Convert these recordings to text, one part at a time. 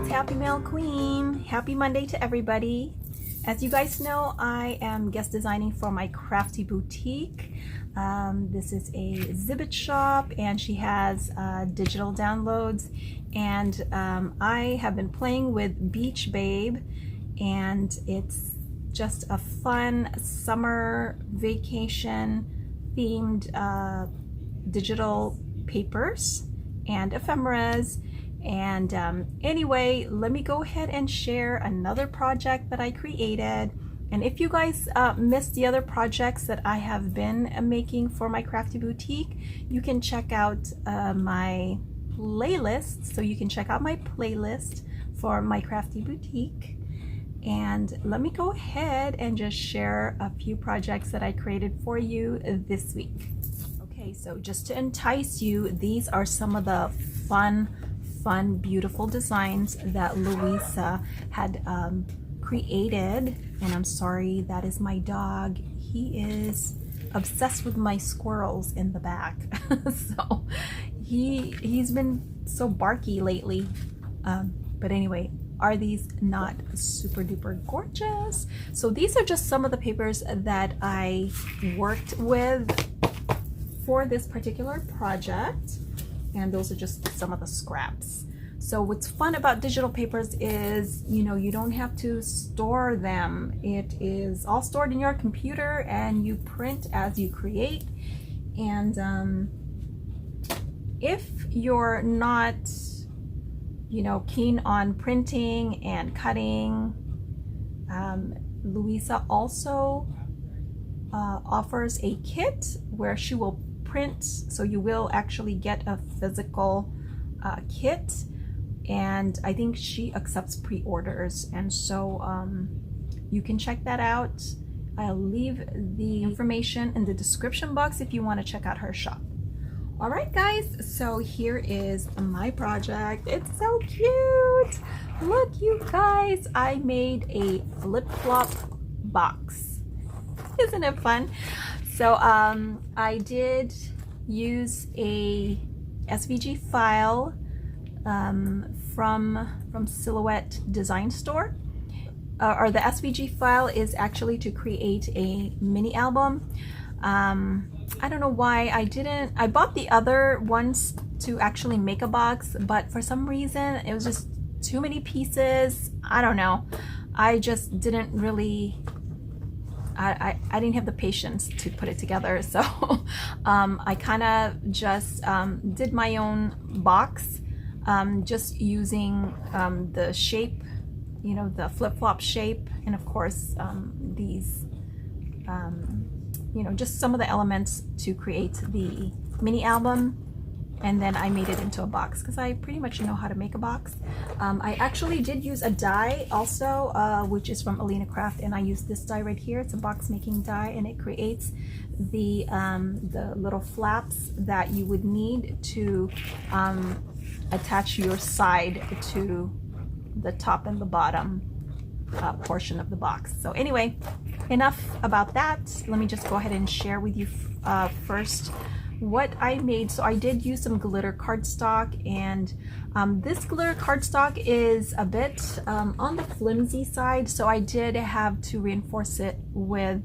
it's Happymailqueen. Happy Monday to everybody. As you guys know, I am guest designing for my Crafty Boutique. This is a exhibit shop and she has digital downloads, and I have been playing with Beach Babe, and it's just a fun summer vacation themed digital papers and ephemeras. And anyway, let me go ahead and share another project that I created. And if you guys missed the other projects that I have been making for my Crafty Boutique, you can check out my playlist. So you can check out my playlist for my Crafty Boutique. And let me go ahead and just share a few projects that I created for you this week. Okay, so just to entice you, these are some of the fun, beautiful designs that Louisa had created. And I'm sorry, that is my dog. He is obsessed with my squirrels in the back. So he's been so barky lately. But anyway, are these not super duper gorgeous? So these are just some of the papers that I worked with for this particular project. And those are just some of the scraps. So what's fun about digital papers is, you know, you don't have to store them. It is all stored in your computer and you print as you create. And if you're not, you know, keen on printing and cutting, Louisa also offers a kit where she will print, so you will actually get a physical kit, and I think she accepts pre-orders, and so you can check that out. I'll leave the information in the description box if you want to check out her shop. All right guys, so here is my project. It's so cute. Look you guys, I made a flip-flop box. Isn't it fun? So I did use a SVG file from Silhouette Design Store. Or the SVG file is actually to create a mini album. I don't know why I bought the other ones to actually make a box, but for some reason it was just too many pieces. I don't know. I just didn't really I didn't have the patience to put it together, so I kind of just did my own box, just using the shape, you know, the flip-flop shape, and of course these, you know, just some of the elements to create the mini album. And then I made it into a box because I pretty much know how to make a box. I actually did use a die also, which is from Alina Craft, and I used this die right here. It's a box making die, and it creates the little flaps that you would need to attach your side to the top and the bottom portion of the box. So anyway, enough about that. Let me just go ahead and share with you first what I made. So I did use some glitter cardstock, and this glitter cardstock is a bit on the flimsy side, so I did have to reinforce it with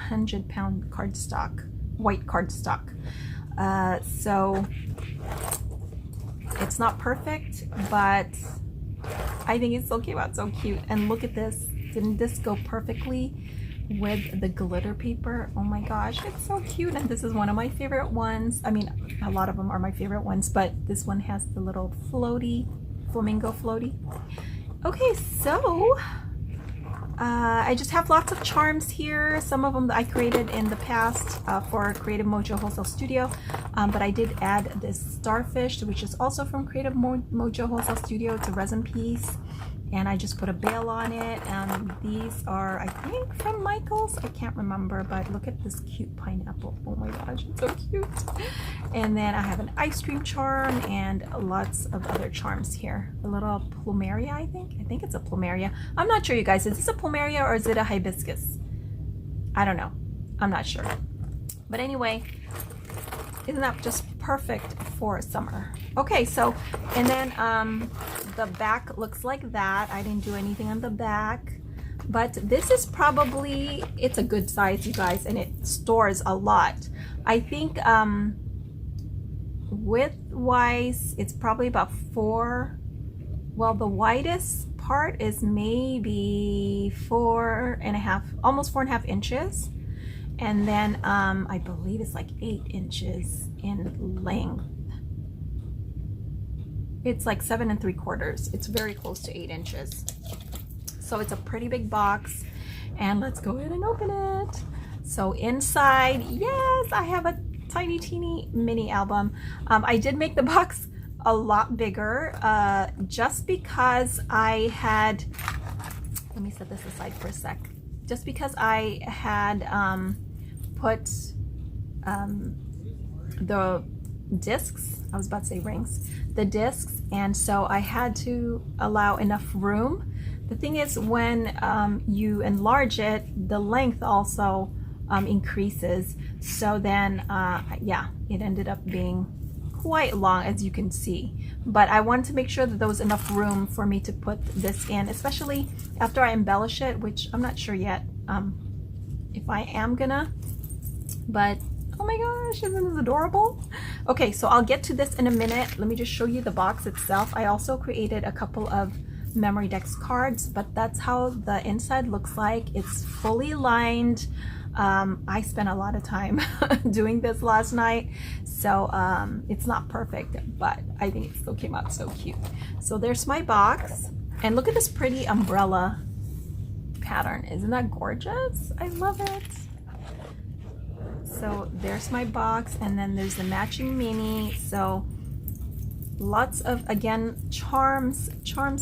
100-pound cardstock, white cardstock. So it's not perfect, but I think it's okay. Wow, it's so cute. And look at this. Didn't this go perfectly with the glitter paper? Oh my gosh, it's so cute. And this is one of my favorite ones. I mean, a lot of them are my favorite ones, but this one has the little floaty, flamingo floaty. Okay, so I just have lots of charms here. Some of them that I created in the past for Creative Mojo Wholesale Studio, but I did add this starfish, which is also from Creative Mojo Wholesale Studio. It's a resin piece, and I just put a bail on it. And these are, I think, from Michael's. I can't remember, but look at this cute pineapple. Oh my gosh, it's so cute. And then I have an ice cream charm and lots of other charms here. A little plumeria, I think. I think it's a plumeria. I'm not sure, you guys. Is this a plumeria or is it a hibiscus? I don't know. I'm not sure. But anyway, isn't that just perfect for summer? Okay, so, and then the back looks like that. I didn't do anything on the back, but this is probably, it's a good size, you guys, and it stores a lot. I think width-wise, it's probably about 4, well, the widest part is maybe 4.5, almost 4.5 inches. And then I believe it's like 8 inches in length. It's like 7 3/4. It's very close to 8 inches. So it's a pretty big box. And let's go ahead and open it. So inside, yes, I have a tiny, teeny mini album. I did make the box a lot bigger just because I had, let me set this aside for a sec. Just because I had put the discs, I was about to say rings, the discs, and so I had to allow enough room. The thing is, when you enlarge it, the length also increases. So then, yeah, it ended up being quite long, as you can see. But I wanted to make sure that there was enough room for me to put this in, especially after I embellish it, which I'm not sure yet if I am gonna. But oh my gosh, isn't this adorable? Okay, so I'll get to this in a minute. Let me just show you the box itself. I also created a couple of memory decks cards, but that's how the inside looks like. It's fully lined. I spent a lot of time doing this last night, so it's not perfect, but I think it still came out so cute. So there's my box, and look at this pretty umbrella pattern. Isn't that gorgeous? I love it. So there's my box, and then there's the matching mini. So lots of, again, charms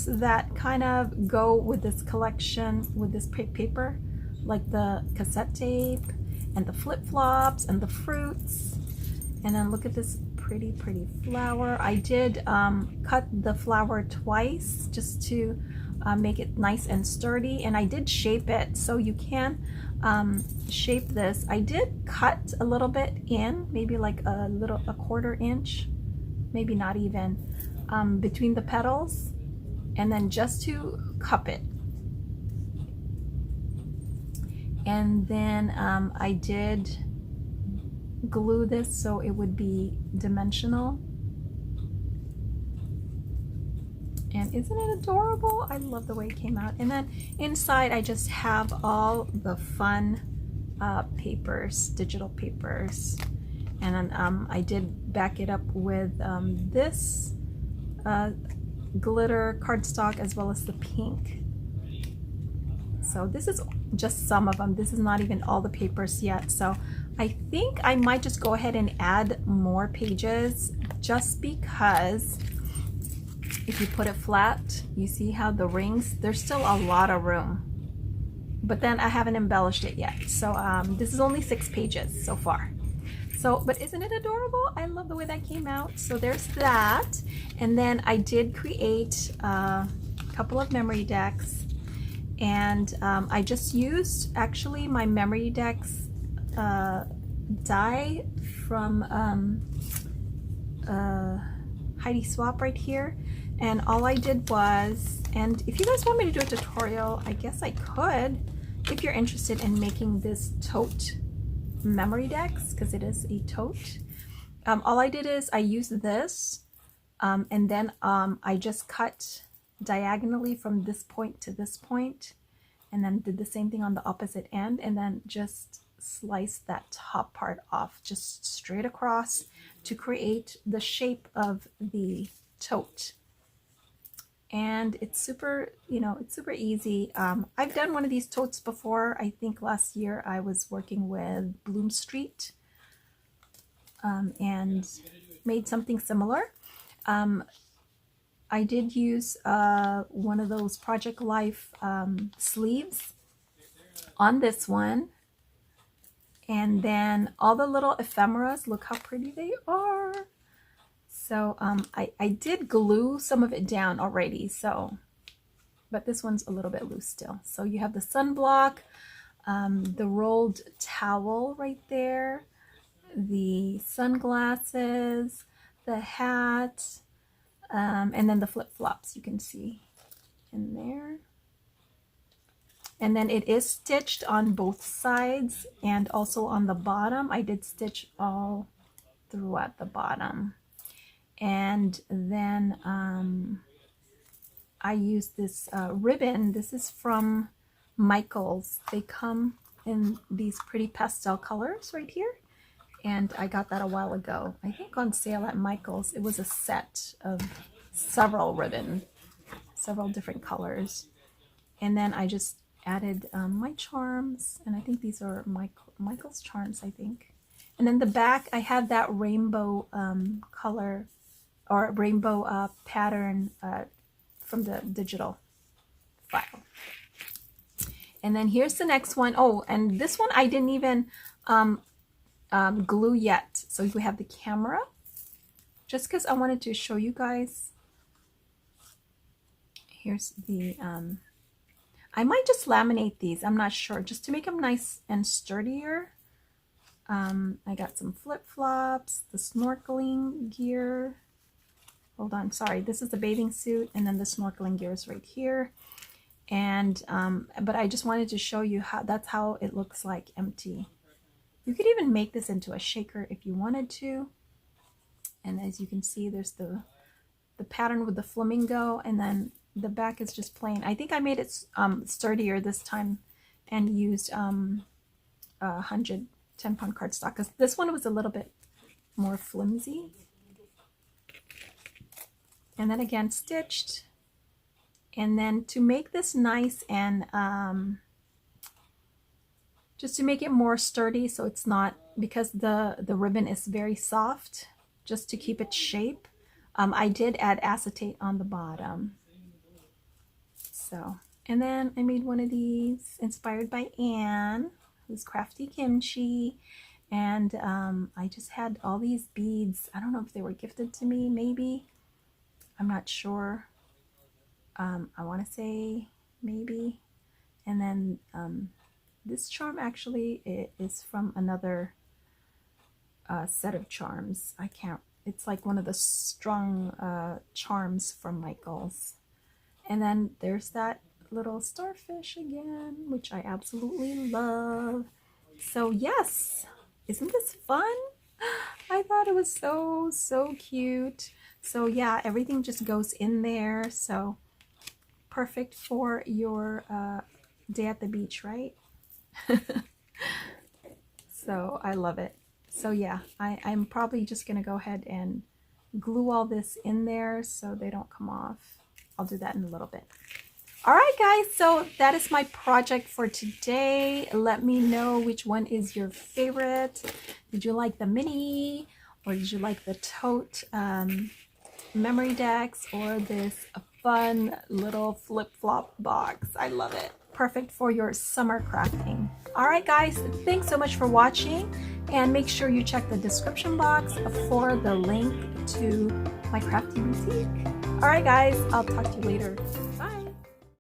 that kind of go with this collection, with this paper, like the cassette tape and the flip-flops and the fruits. And then look at this pretty flower. I did cut the flower twice just to make it nice and sturdy, and I did shape it, so you can shape this. I did cut a little bit in, maybe like a 1/4 inch, maybe not even, between the petals, and then just to cup it. And then I did glue this so it would be dimensional. And isn't it adorable? I love the way it came out. And then inside I just have all the fun papers, digital papers. And then I did back it up with this glitter cardstock, as well as the pink. So this is just some of them. This is not even all the papers yet. So I think I might just go ahead and add more pages, just because if you put it flat, you see how the rings, there's still a lot of room. But then I haven't embellished it yet. So this is only 6 pages so far. So, but isn't it adorable? I love the way that came out. So there's that. And then I did create a couple of memory decks. And I just used actually my memory decks die from Heidi Swap right here. And all I did was, and if you guys want me to do a tutorial, I guess I could, if you're interested in making this tote memory decks, because it is a tote. All I did is I used this, and then I just cut diagonally from this point to this point, and then did the same thing on the opposite end, and then just slice that top part off just straight across to create the shape of the tote. And it's super, you know, it's super easy. I've done one of these totes before. I think last year I was working with Bloom Street and made something similar. I did use one of those Project Life sleeves on this one. And then all the little ephemeras, look how pretty they are. So I did glue some of it down already, so, but this one's a little bit loose still. So you have the sunblock, the rolled towel right there, the sunglasses, the hat, and then the flip-flops you can see in there. And then it is stitched on both sides and also on the bottom. I did stitch all throughout the bottom. And then I used this ribbon. This is from Michaels. They come in these pretty pastel colors right here. And I got that a while ago. I think on sale at Michaels. It was a set of several ribbon, several different colors. And then I just added my charms. And I think these are Michaels charms, I think. And then the back, I had that rainbow color or rainbow pattern from the digital file. And then here's the next one. Oh, and this one I didn't even glue yet. So we have the camera, just because I wanted to show you guys. Here's the, I might just laminate these. I'm not sure, just to make them nice and sturdier. I got some flip-flops, the snorkeling gear. Hold on, sorry, this is the bathing suit, and then the snorkeling gear is right here. And but I just wanted to show you how that's how it looks like empty. You could even make this into a shaker if you wanted to. And as you can see, there's the pattern with the flamingo, and then the back is just plain. I think I made it sturdier this time and used 110 pound cardstock, because this one was a little bit more flimsy. And then again stitched. And then to make this nice and just to make it more sturdy, so it's not, because the ribbon is very soft, just to keep its shape, I did add acetate on the bottom. So, and then I made one of these inspired by Anne, who's Crafty Kimchi. And I just had all these beads. I don't know if they were gifted to me, maybe. I'm not sure. I want to say maybe. And then this charm actually is from another set of charms. I can't, it's like one of the strong charms from Michaels. And then there's that little starfish again, which I absolutely love. So yes, isn't this fun? I thought it was so cute. So yeah, everything just goes in there. So perfect for your day at the beach, right? So I love it. So yeah, I'm probably just gonna go ahead and glue all this in there so they don't come off. I'll do that in a little bit. All right, guys, so that is my project for today. Let me know which one is your favorite. Did you like the mini, or did you like the tote memory decks, or this fun little flip-flop box? I love it. Perfect for your summer crafting. All right, guys, thanks so much for watching, and make sure you check the description box for the link to my Crafty Boutique. All right, guys, I'll talk to you later. Bye.